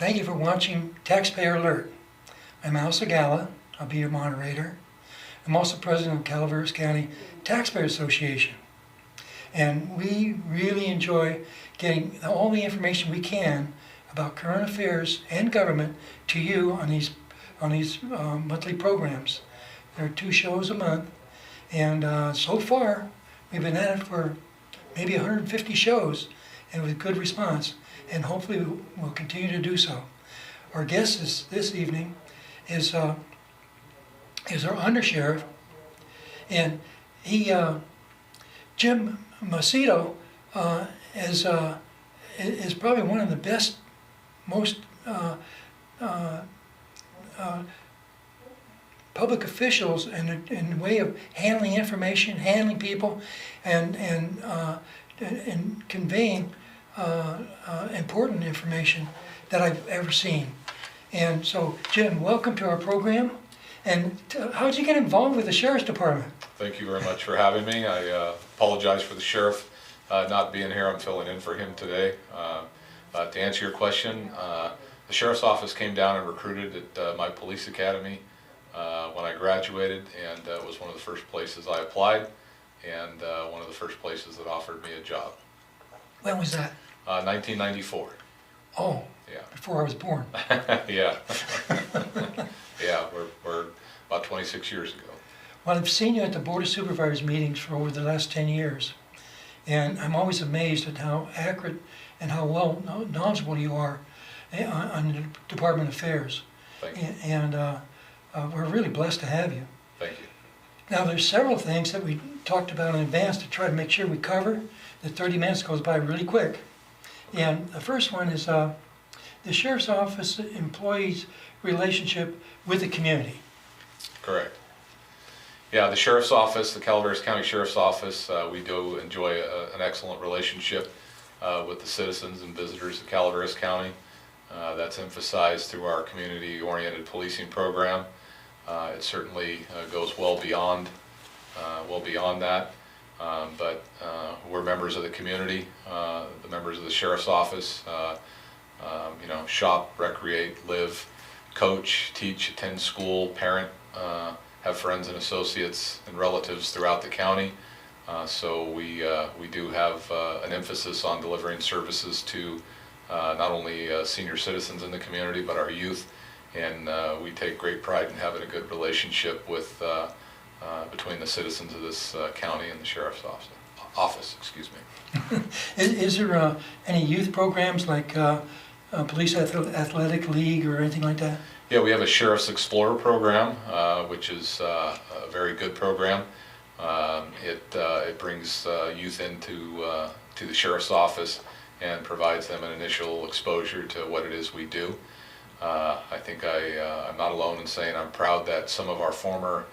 Thank you for watching Taxpayer Alert. I'm Al Segala. I'll be your moderator. I'm also president of Calaveras County Taxpayer Association. And we really enjoy getting all the information we can about current affairs and government to you on these monthly programs. There are 2 shows a month, and so far we've been at it for maybe 150 shows, and with good response, and hopefully we'll continue to do so. Our guest this evening is our undersheriff, and Jim Macedo is probably one of the best, most public officials in the way of handling information, handling people, and conveying important information that I've ever seen. And so, Jim, welcome to our program. And how did you get involved with the Sheriff's Department? Thank you very much for having me. I apologize for the Sheriff not being here. I'm filling in for him today. To answer your question, the Sheriff's Office came down and recruited at my police academy when I graduated, and it was one of the first places I applied, and one of the first places that offered me a job. When was that? 1994. Oh, yeah. Before I was born. Yeah. Yeah, we're about 26 years ago. Well, I've seen you at the Board of Supervisors meetings for over the last 10 years, and I'm always amazed at how accurate and how well knowledgeable you are on the Department Affairs. Thank you. And we're really blessed to have you. Thank you. Now, there's several things that we talked about in advance to try to make sure we cover. The 30 minutes goes by really quick. And the first one is the Sheriff's Office employees' relationship with the community. Correct. Yeah, the Sheriff's Office, the Calaveras County Sheriff's Office, we do enjoy an excellent relationship with the citizens and visitors of Calaveras County. That's emphasized through our community-oriented policing program. It certainly goes well beyond that. But we're members of the community, the members of the Sheriff's Office, shop, recreate, live, coach, teach, attend school, parent, have friends and associates and relatives throughout the county. So we do have an emphasis on delivering services to not only senior citizens in the community, but our youth. And we take great pride in having a good relationship with between the citizens of this county and the Sheriff's Office. Excuse me. Is there any youth programs like Police Athletic League or anything like that? Yeah, we have a Sheriff's Explorer program, which is a very good program. It brings youth into to the Sheriff's Office and provides them an initial exposure to what it is we do. I think I'm not alone in saying I'm proud that some of our former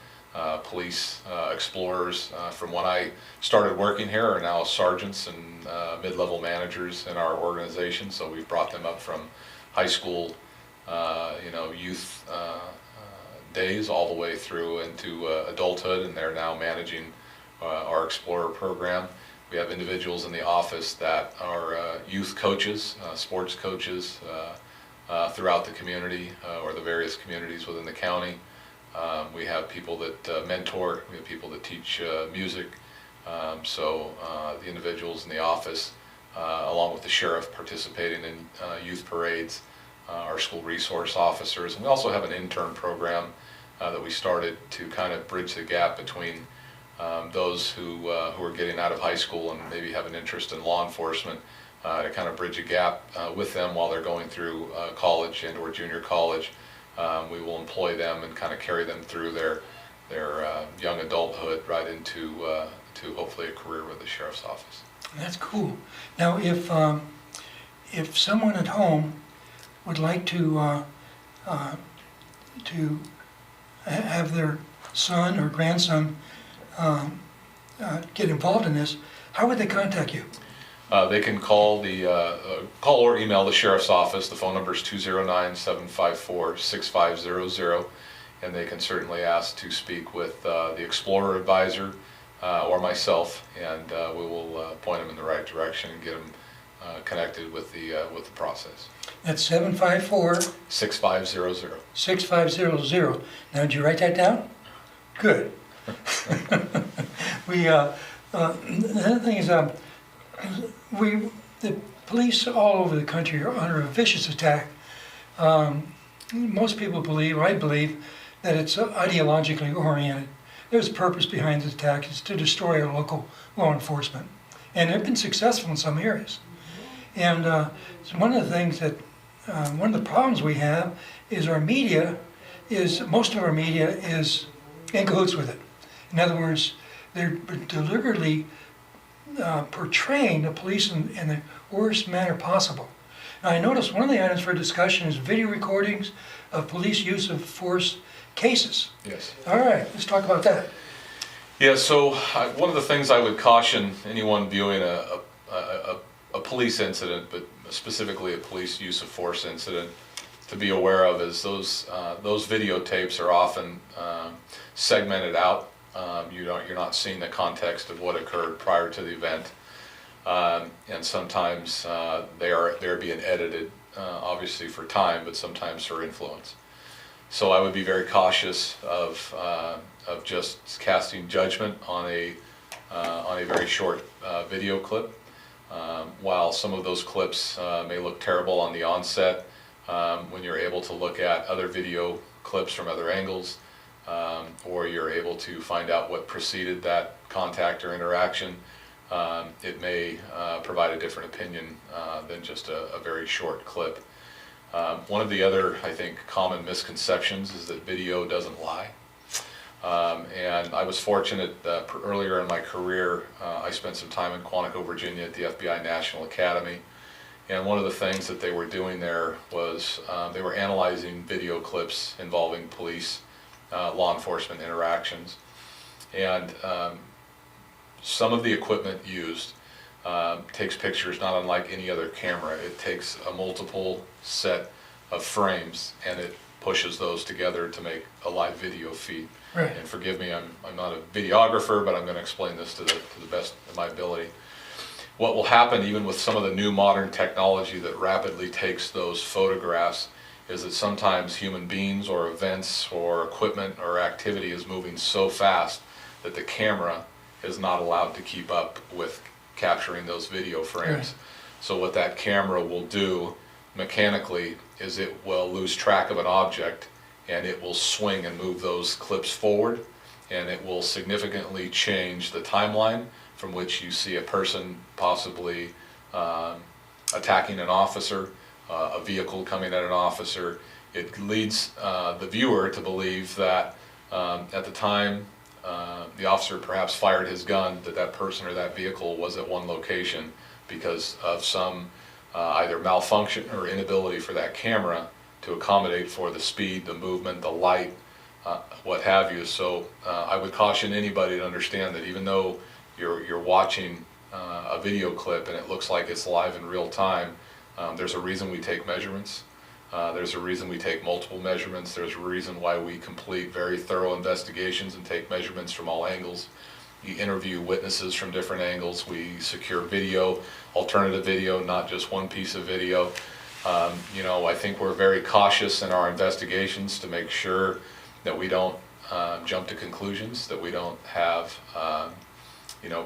police explorers from when I started working here are now sergeants and mid-level managers in our organization. So we've brought them up from high school, youth days all the way through into adulthood, and they're now managing our Explorer program. We have individuals in the office that are youth coaches, sports coaches throughout the community or the various communities within the county. We have people that mentor, we have people that teach music. So the individuals in the office, along with the sheriff, participating in youth parades, our school resource officers, and we also have an intern program that we started to kind of bridge the gap between those who are getting out of high school and maybe have an interest in law enforcement, to kind of bridge a gap with them while they're going through college and or junior college. We will employ them and kind of carry them through their young adulthood right into to hopefully a career with the Sheriff's Office. That's cool. Now, if someone at home would like to have their son or grandson get involved in this, how would they contact you? They can call call or email the Sheriff's Office. The phone number is 209-754-6500, and they can certainly ask to speak with the Explorer Advisor or myself, and we will point them in the right direction and get them connected with the process. That's 754 6500. 6500. Now, did you write that down? Good. The other thing is, the police all over the country are under a vicious attack. Most people believe, or I believe, that it's ideologically oriented. There's purpose behind this attack. It's to destroy our local law enforcement. And they've been successful in some areas. And so one of the things that, one of the problems we have is most of our media is in cahoots with it. In other words, they're deliberately portraying the police in the worst manner possible. Now, I noticed one of the items for discussion is video recordings of police use of force cases. Yes. All right, let's talk about that. Yeah, so one of the things I would caution anyone viewing a police incident, but specifically a police use of force incident, to be aware of is those videotapes are often segmented out. You're not seeing the context of what occurred prior to the event, and sometimes they're being edited, obviously for time, but sometimes for influence. So I would be very cautious of just casting judgment on a very short video clip. While some of those clips may look terrible on the onset, when you're able to look at other video clips from other angles, or you're able to find out what preceded that contact or interaction, it may provide a different opinion than just a very short clip. One of the other, I think, common misconceptions is that video doesn't lie. And I was fortunate earlier in my career, I spent some time in Quantico, Virginia at the FBI National Academy. And one of the things that they were doing there was they were analyzing video clips involving police, law enforcement interactions. And some of the equipment used takes pictures not unlike any other camera. It takes a multiple set of frames and it pushes those together to make a live video feed. Right. And forgive me, I'm not a videographer, but I'm going to explain this to the best of my ability. What will happen even with some of the new modern technology that rapidly takes those photographs is that sometimes human beings or events or equipment or activity is moving so fast that the camera is not allowed to keep up with capturing those video frames. Right. So what that camera will do mechanically is it will lose track of an object and it will swing and move those clips forward, and it will significantly change the timeline from which you see a person possibly attacking an officer, a vehicle coming at an officer. It leads the viewer to believe that at the time the officer perhaps fired his gun, that person or that vehicle was at one location because of some either malfunction or inability for that camera to accommodate for the speed, the movement, the light, what have you. So I would caution anybody to understand that even though you're watching a video clip and it looks like it's live in real time, there's a reason we take measurements. There's a reason we take multiple measurements. There's a reason why we complete very thorough investigations and take measurements from all angles. You interview witnesses from different angles. We secure video, alternative video, not just one piece of video. I think we're very cautious in our investigations to make sure that we don't jump to conclusions, that we don't have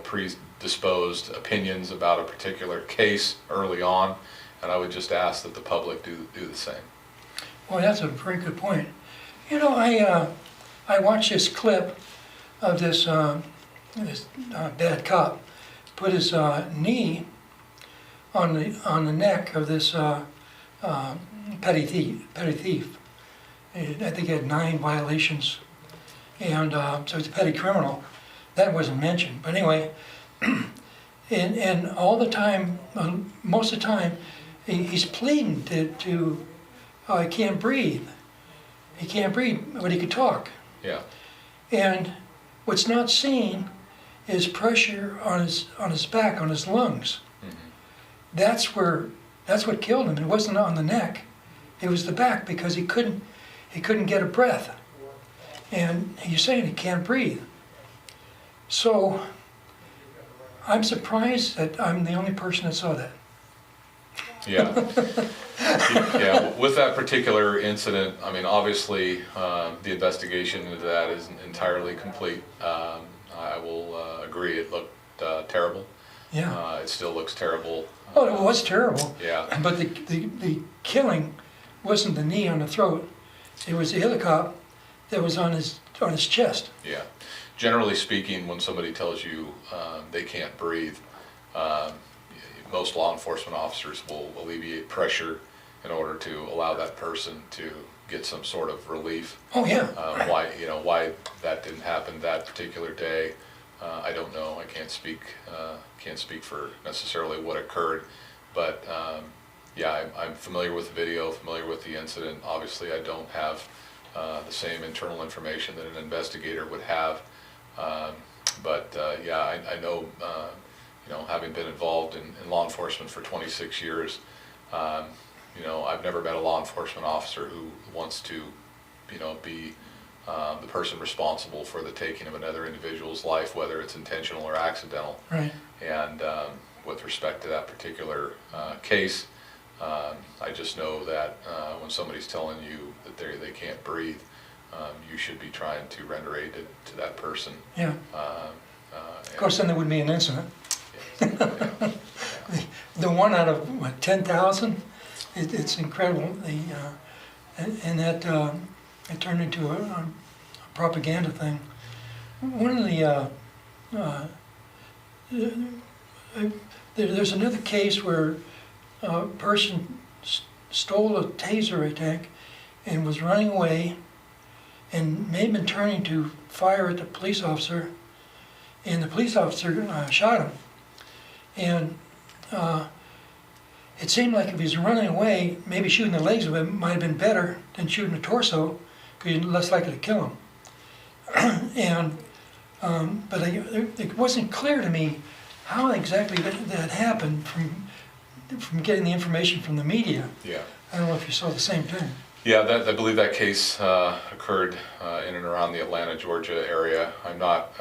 predisposed opinions about a particular case early on. And I would just ask that the public do the same. Well, that's a very good point. I watched this clip of this bad cop put his knee on the neck of this petty thief. I think he had 9 violations, and so he's a petty criminal. That wasn't mentioned, but anyway, and all the time, most of the time, he's pleading to I can't breathe. He can't breathe, but he could talk. Yeah. And what's not seen is pressure on his back, on his lungs. Mm-hmm. That's what killed him. It wasn't on the neck; it was the back, because he couldn't get a breath. And he's saying he can't breathe. So I'm surprised that I'm the only person that saw that. Yeah. Yeah, with that particular incident, I mean, obviously, the investigation into that isn't entirely complete. I will agree, it looked terrible. Yeah. It still looks terrible. Oh, it was terrible. Yeah. But the killing wasn't the knee on the throat. It was the helicopter that was on his chest. Yeah. Generally speaking, when somebody tells you they can't breathe, um, most law enforcement officers will alleviate pressure in order to allow that person to get some sort of relief. Oh yeah. Why that didn't happen that particular day, I don't know. I can't speak for necessarily what occurred, but yeah, I'm familiar with the video, familiar with the incident. Obviously, I don't have the same internal information that an investigator would have, but yeah, I know. Having been involved in law enforcement for 26 years, I've never met a law enforcement officer who wants to, be the person responsible for the taking of another individual's life, whether it's intentional or accidental. Right. And with respect to that particular case, I just know that when somebody's telling you that they can't breathe, you should be trying to render aid to that person. Yeah. Of course, then there would be an incident. The one out of what, 10,000, it's incredible. And that it turned into a propaganda thing. One of there's another case where a person stole a taser, I think, and was running away, and may have been turning to fire at the police officer, and the police officer shot him. And it seemed like if he was running away, maybe shooting the legs of him might have been better than shooting the torso, because you're less likely to kill him. And but it wasn't clear to me how exactly that happened from getting the information from the media. Yeah. I don't know if you saw the same thing. Yeah, I believe that case occurred in and around the Atlanta, Georgia area. I'm not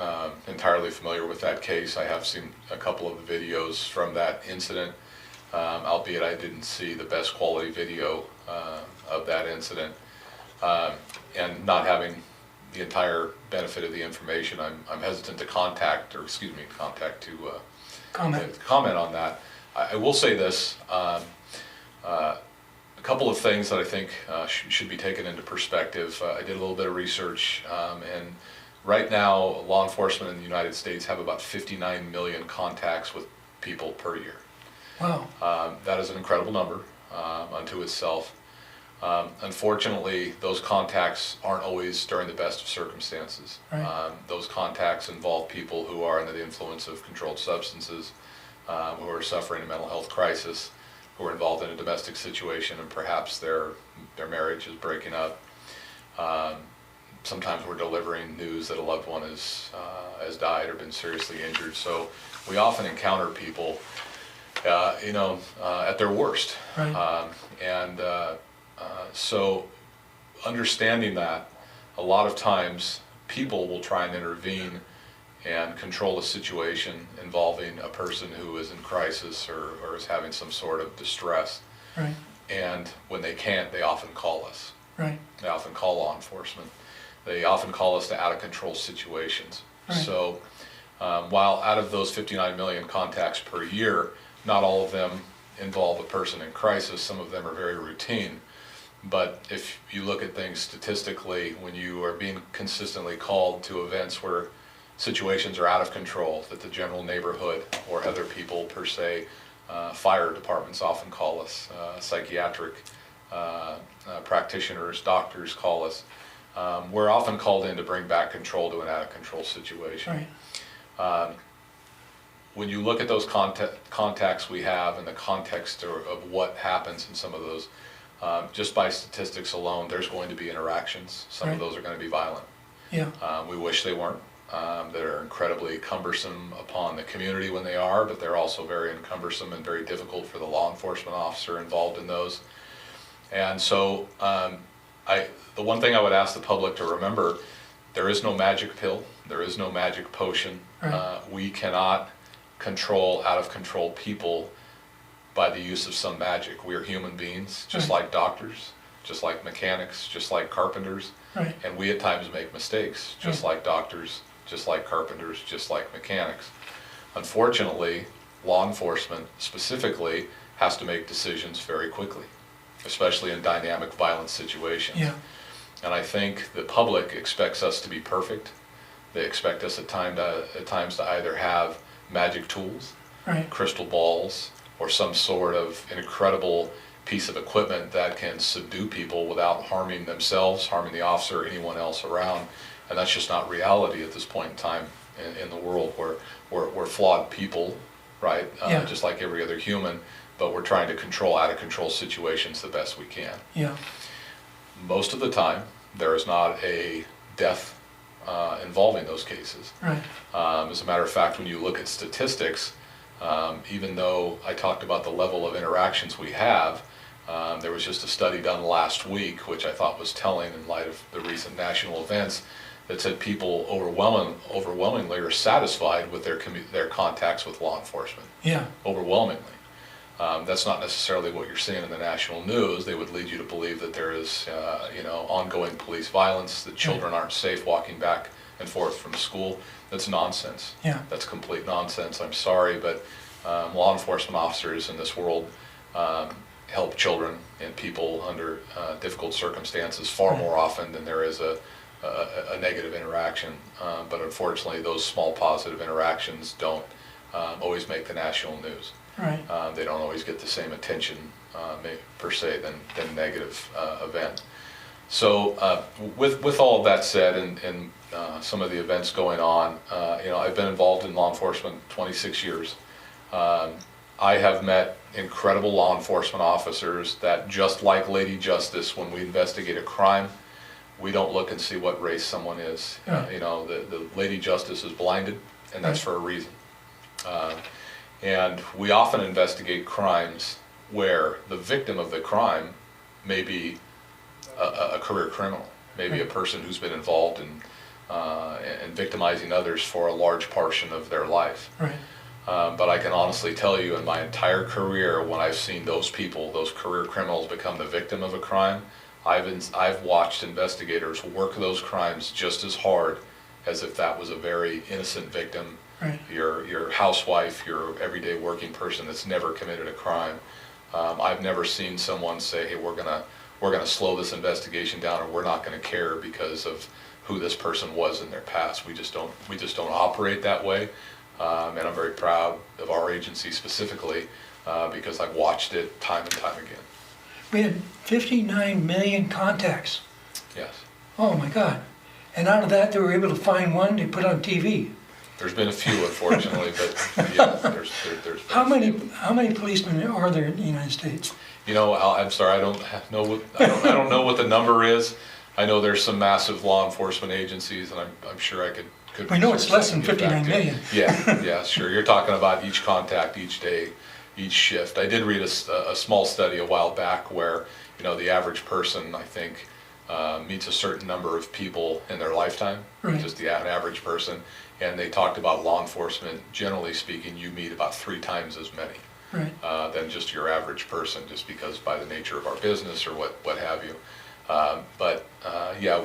entirely familiar with that case. I have seen a couple of the videos from that incident, albeit I didn't see the best quality video of that incident. And not having the entire benefit of the information, I'm hesitant to comment on that. I will say this. A couple of things that I think should be taken into perspective. I did a little bit of research, and right now law enforcement in the United States have about 59 million contacts with people per year. Wow. That is an incredible number unto itself. Unfortunately, those contacts aren't always during the best of circumstances. Right. Those contacts involve people who are under the influence of controlled substances, who are suffering a mental health crisis, who are involved in a domestic situation, and perhaps their marriage is breaking up. Sometimes we're delivering news that a loved one has died or been seriously injured. So we often encounter people, at their worst. Right. So understanding that, a lot of times people will try and intervene and control a situation involving a person who is in crisis or is having some sort of distress. Right. And when they can't, they often call us. Right. They often call law enforcement. They often call us to out-of-control situations. Right. So while out of those 59 million contacts per year, not all of them involve a person in crisis. Some of them are very routine. But if you look at things statistically, when you are being consistently called to events where situations are out of control, that the general neighborhood or other people per se, fire departments often call us, psychiatric practitioners, doctors call us. We're often called in to bring back control to an out of control situation. Right. When you look at those contacts we have in the context of what happens in some of those, just by statistics alone, there's going to be interactions. Some Right. of those are going to be violent. Yeah. We wish they weren't. They're incredibly cumbersome upon the community when they are, but they're also very cumbersome and very difficult for the law enforcement officer involved in those. And so the one thing I would ask the public to remember, there is no magic pill, there is no magic potion. Right. We cannot control out of control people by the use of some magic. We are human beings, just Right. like doctors, just like mechanics, just like carpenters, Right. and we at times make mistakes, just like doctors, just like carpenters, just like mechanics. Unfortunately, law enforcement specifically has to make decisions very quickly, especially in dynamic violence situations. Yeah. And I think the public expects us to be perfect. They expect us at times to either have magic tools, Right. crystal balls, or some sort of incredible piece of equipment that can subdue people without harming themselves, harming the officer, or anyone else around. And that's just not reality at this point in time in the world. We're flawed people, right? Yeah. Just like every other human, but we're trying to control out of control situations the best we can. Yeah. Most of the time, there is not a death involving those cases. Right. As a matter of fact, when you look at statistics, even though I talked about the level of interactions we have, there was just a study done last week, which I thought was telling in light of the recent national events, that said people overwhelmingly are satisfied with their contacts with law enforcement. Yeah. Overwhelmingly. That's not necessarily what you're seeing in the national news. They would lead you to believe that there is, ongoing police violence, that children aren't safe walking back and forth from school. That's nonsense. Yeah. That's complete nonsense. I'm sorry, but law enforcement officers in this world help children and people under difficult circumstances far more often than there is a negative interaction. But unfortunately, those small positive interactions don't always make the national news. Right. They don't always get the same attention per se than negative event. So with all of that said, and some of the events going on, I've been involved in law enforcement 26 years. I have met incredible law enforcement officers that, just like Lady Justice, when we investigate a crime, we don't look and see what race someone is. Yeah. The Lady Justice is blinded, and that's for a reason. And we often investigate crimes where the victim of the crime may be a career criminal, maybe a person who's been involved in victimizing others for a large portion of their life. Right. But I can honestly tell you, in my entire career, when I've seen those people, those career criminals, become the victim of a crime, I've watched investigators work those crimes just as hard as if that was a very innocent victim. Right. Your housewife, your everyday working person that's never committed a crime. I've never seen someone say, "Hey, we're gonna slow this investigation down, or we're not gonna care because of who this person was in their past." We just don't operate that way, and I'm very proud of our agency specifically because I've watched it time and time again. We had 59 million contacts. Yes. Oh my God. And out of that, they were able to find one they put on TV. There's been a few, unfortunately, but yeah, there's been How a few. many policemen are there in the United States? I'm sorry, I don't know what the number is. I know there's some massive law enforcement agencies, and I'm sure I could. We know it's research less that and than get back 59 to million. you. Yeah, sure. You're talking about each contact, each day, each shift. I did read a small study a while back where the average person, I think, meets a certain number of people in their lifetime, Right. just an average person, and they talked about law enforcement. Generally speaking, you meet about 3 times as many. Right. Than just your average person, just because by the nature of our business or what have you.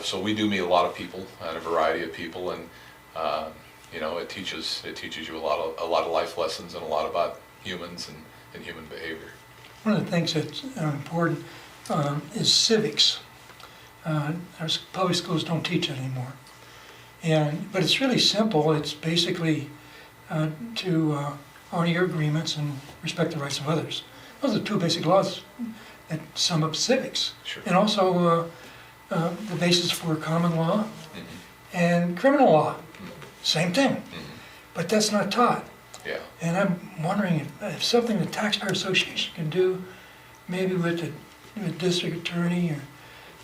So we do meet a lot of people and a variety of people, and it teaches you a lot of life lessons and a lot about humans and human behavior. One of the things that's important is civics. Our public schools don't teach it anymore. But it's really simple. It's basically to honor your agreements and respect the rights of others. Those are 2 basic laws that sum up civics. Sure. And also the basis for common law Mm-hmm. and criminal law. Mm-hmm. Same thing. Mm-hmm. But that's not taught. Yeah. And I'm wondering if something the Taxpayer Association can do, maybe with the district attorney or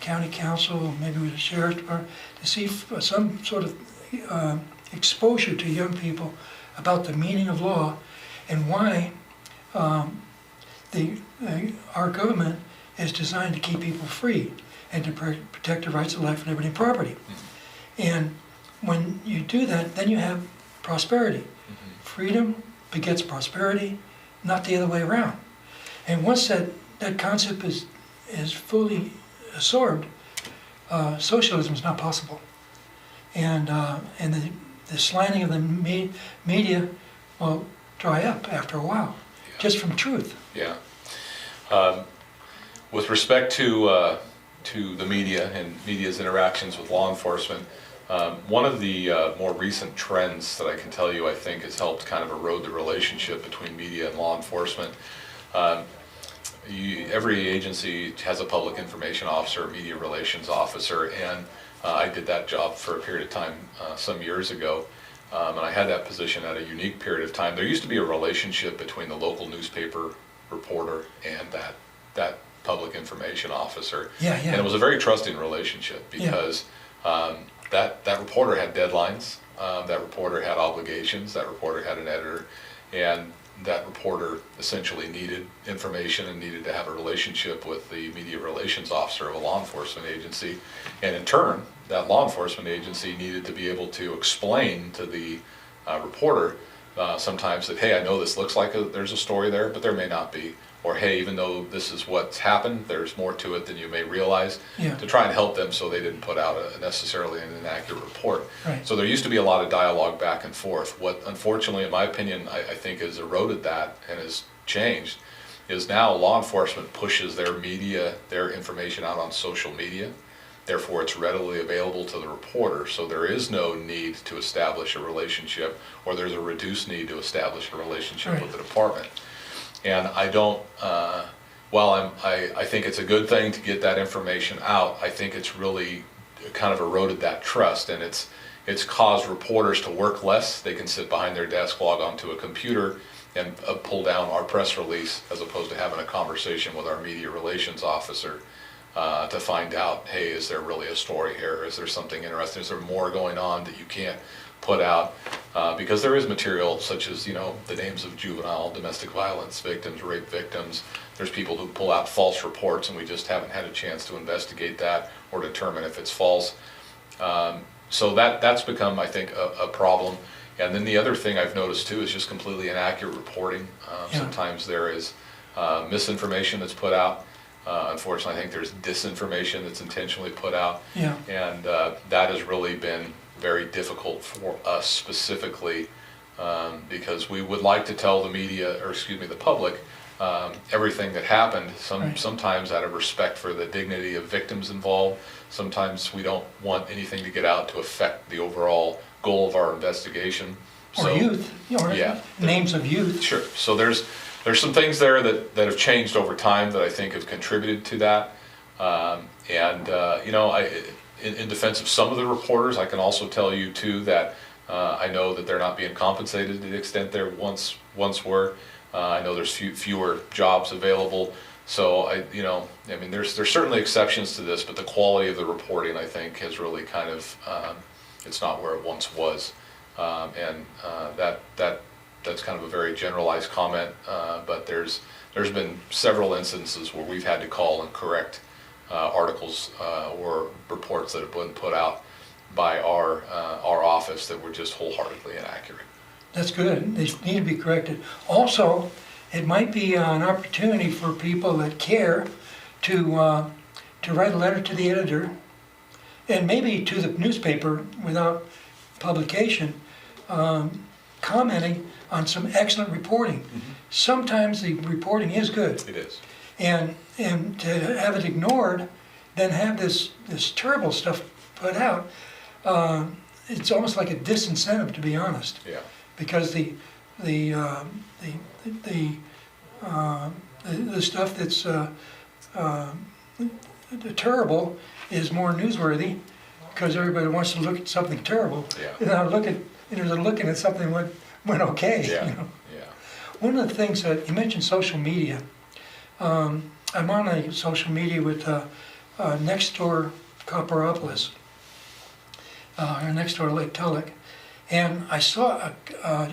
county council, maybe with the sheriff's department, to see some sort of exposure to young people about the meaning of law and why our government is designed to keep people free and to protect the rights of life, liberty, and property. And when you do that, then you have prosperity. Freedom begets prosperity, not the other way around. And once that concept is fully absorbed, socialism is not possible. And the slanting of the media will dry up after a while, just from truth. Yeah. With respect to the media and media's interactions with law enforcement, one of the more recent trends that I can tell you I think has helped kind of erode the relationship between media and law enforcement. Every agency has a public information officer, a media relations officer, and I did that job for a period of time some years ago. And I had that position at a unique period of time. There used to be a relationship between the local newspaper reporter and that public information officer. Yeah. And it was a very trusting relationship because that reporter had deadlines, that reporter had obligations, that reporter had an editor, and that reporter essentially needed information and needed to have a relationship with the media relations officer of a law enforcement agency. And in turn, that law enforcement agency needed to be able to explain to the reporter sometimes that, hey, I know this looks like there's a story there, but there may not be. Or, hey, even though this is what's happened, there's more to it than you may realize, to try and help them so they didn't put out necessarily an inaccurate report. Right. So there used to be a lot of dialogue back and forth. What, unfortunately, in my opinion, I think has eroded that and has changed is now law enforcement pushes their information out on social media. Therefore, it's readily available to the reporter, so there is no need to establish a relationship, or there's a reduced need to establish a relationship with the department. And I don't, I think it's a good thing to get that information out. I think it's really kind of eroded that trust, and it's caused reporters to work less. They can sit behind their desk, log onto a computer, and pull down our press release, as opposed to having a conversation with our media relations officer to find out, hey, is there really a story here? Is there something interesting? Is there more going on that you can't put out? Because there is material such as, the names of juvenile domestic violence victims, rape victims. There's people who pull out false reports, and we just haven't had a chance to investigate that or determine if it's false. So that's become, I think, a problem. And then the other thing I've noticed too is just completely inaccurate reporting. Sometimes there is misinformation that's put out. Unfortunately, I think there's disinformation that's intentionally put out. And that has really been very difficult for us specifically, because we would like to tell the media, or the public, everything that happened, sometimes out of respect for the dignity of victims involved. Sometimes we don't want anything to get out to affect the overall goal of our investigation. Or youth, names of youth. Sure. So there's some things there that have changed over time that I think have contributed to that. In defense of some of the reporters, I can also tell you too that I know that they're not being compensated to the extent there once were. I know there's fewer jobs available. So there's certainly exceptions to this, but the quality of the reporting, I think, has really kind of it's not where it once was, that's kind of a very generalized comment. But there's been several instances where we've had to call and correct articles or reports that have been put out by our office that were just wholeheartedly inaccurate. That's good. They need to be corrected. Also, it might be an opportunity for people that care to write a letter to the editor, and maybe to the newspaper without publication, commenting on some excellent reporting. Mm-hmm. Sometimes the reporting is good. It is. And to have it ignored, then have this terrible stuff put out, it's almost like a disincentive, to be honest. Yeah. Because the stuff that's terrible is more newsworthy, because everybody wants to look at something terrible. Yeah. They're looking at something that went okay. Yeah. Yeah. Yeah. One of the things that you mentioned, social media. I'm on a social media with next door Copperopolis, or next door Lake Tulloch, and I saw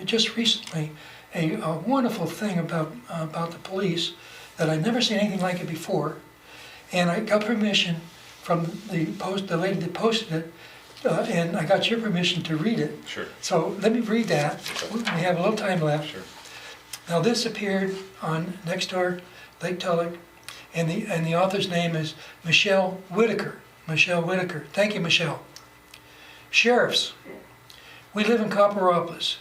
just recently a wonderful thing about the police that I'd never seen anything like it before, and I got permission from the lady that posted it, and I got your permission to read it. Sure. So let me read that. Okay. We have a little time left. Sure. Now this appeared on Nextdoor Lake Tulloch, and the author's name is Michelle Whitaker. Michelle Whitaker. Thank you, Michelle. Sheriffs, we live in Copperopolis.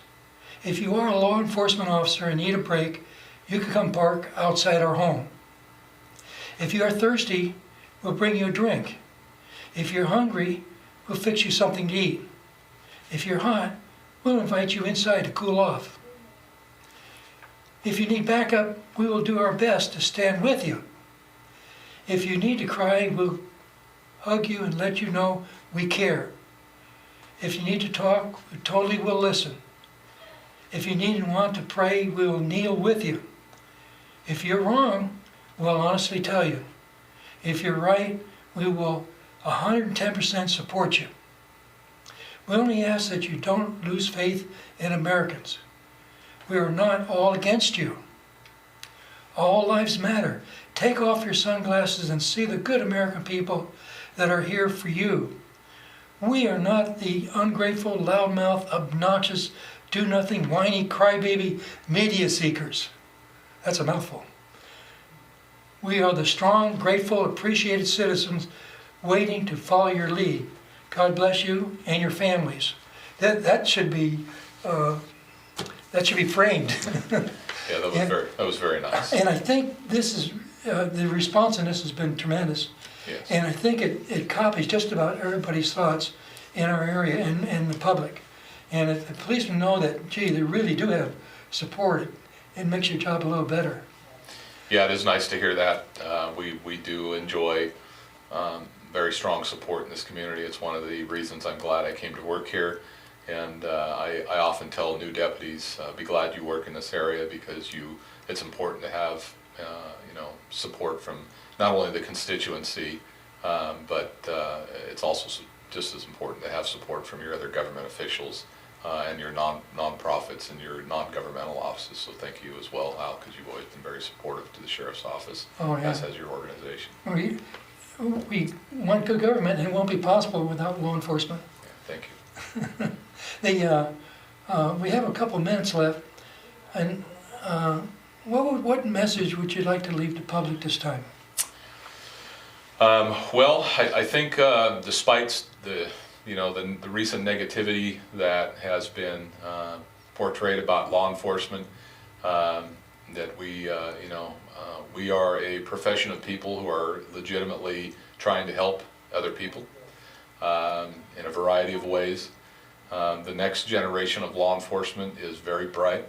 If you are a law enforcement officer and need a break, you can come park outside our home. If you are thirsty, we'll bring you a drink. If you're hungry, we'll fix you something to eat. If you're hot, we'll invite you inside to cool off. If you need backup, we will do our best to stand with you. If you need to cry, we'll hug you and let you know we care. If you need to talk, we totally will listen. If you need and want to pray, we will kneel with you. If you're wrong, we'll honestly tell you. If you're right, we will 110% support you. We only ask that you don't lose faith in Americans. We are not all against you. All lives matter. Take off your sunglasses and see the good American people that are here for you. We are not the ungrateful, loudmouth, obnoxious, do-nothing, whiny, crybaby media seekers. That's a mouthful. We are the strong, grateful, appreciated citizens waiting to follow your lead. God bless you and your families. That should be framed. Yeah, that was very nice. And I think this is the response on this has been tremendous. Yes. And I think it copies just about everybody's thoughts in our area and the public. And if the policemen know that, gee, they really do have support, it makes your job a little better. Yeah, it is nice to hear that. We do enjoy very strong support in this community. It's one of the reasons I'm glad I came to work here. And I often tell new deputies, be glad you work in this area, because it's important to have support from not only the constituency, but it's also just as important to have support from your other government officials and your non-profits and your non-governmental offices. So thank you as well, Al, because you've always been very supportive to the Sheriff's Office, as has your organization. We want good government, and it won't be possible without law enforcement. Yeah, thank you. We have a couple minutes left, and what message would you like to leave the public this time? Well, I think despite the recent negativity that has been portrayed about law enforcement, that we are a profession of people who are legitimately trying to help other people in a variety of ways. The next generation of law enforcement is very bright.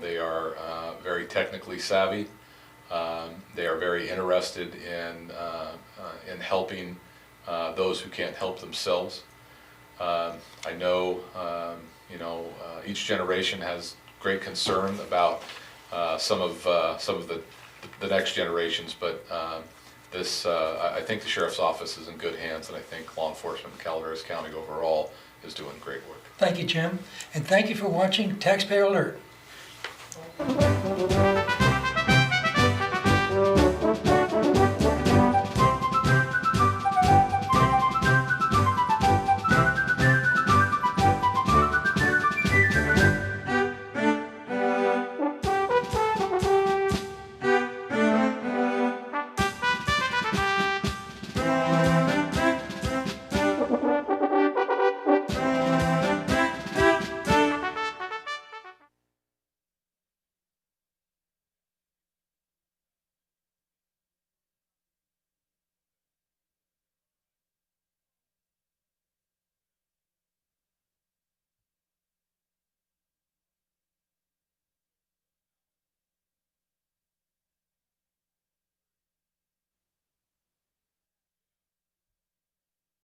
They are very technically savvy. They are very interested in helping those who can't help themselves. I know, each generation has great concern about some of the next generations, but I think the Sheriff's Office is in good hands, and I think law enforcement in Calaveras County overall is doing great work. Thank you, Jim, and thank you for watching Taxpayer Alert.